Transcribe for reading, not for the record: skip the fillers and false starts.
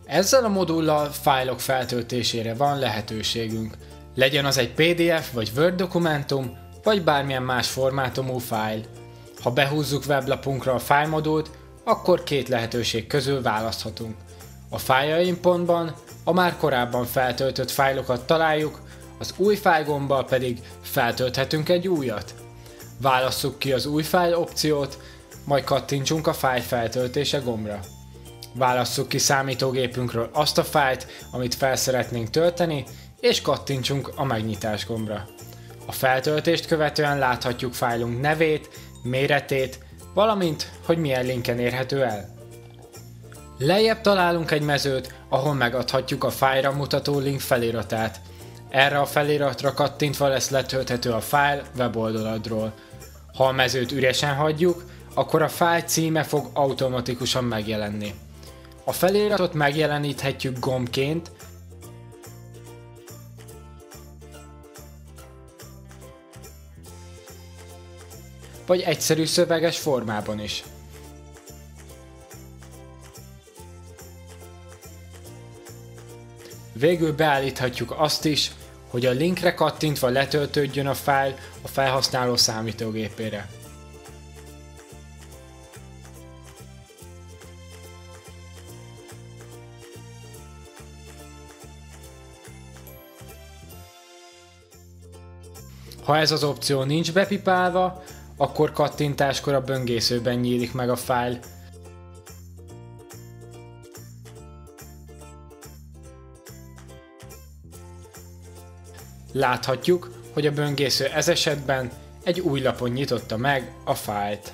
Ezzel a modullal fájlok feltöltésére van lehetőségünk. Legyen az egy PDF vagy Word dokumentum, vagy bármilyen más formátumú fájl. Ha behúzzuk weblapunkra a fájlmodult, akkor két lehetőség közül választhatunk. A Fájljaim pontban a már korábban feltöltött fájlokat találjuk, az új fájl gombbal pedig feltölthetünk egy újat. Válasszuk ki az új fájl opciót, majd kattintsunk a fájl feltöltése gombra. Válasszuk ki számítógépünkről azt a fájlt, amit fel szeretnénk tölteni, és kattintsunk a megnyitás gombra. A feltöltést követően láthatjuk fájlunk nevét, méretét, valamint, hogy milyen linken érhető el. Lejjebb találunk egy mezőt, ahol megadhatjuk a fájlra mutató link feliratát. Erre a feliratra kattintva lesz letölthető a fájl weboldaladról. Ha a mezőt üresen hagyjuk, akkor a fájl címe fog automatikusan megjelenni. A feliratot megjeleníthetjük gombként, vagy egyszerű szöveges formában is. Végül beállíthatjuk azt is, hogy a linkre kattintva letöltődjön a fájl a felhasználó számítógépére. Ha ez az opció nincs bepipálva, akkor kattintáskor a böngészőben nyílik meg a fájl. Láthatjuk, hogy a böngésző ez esetben egy új lapon nyitotta meg a fájlt.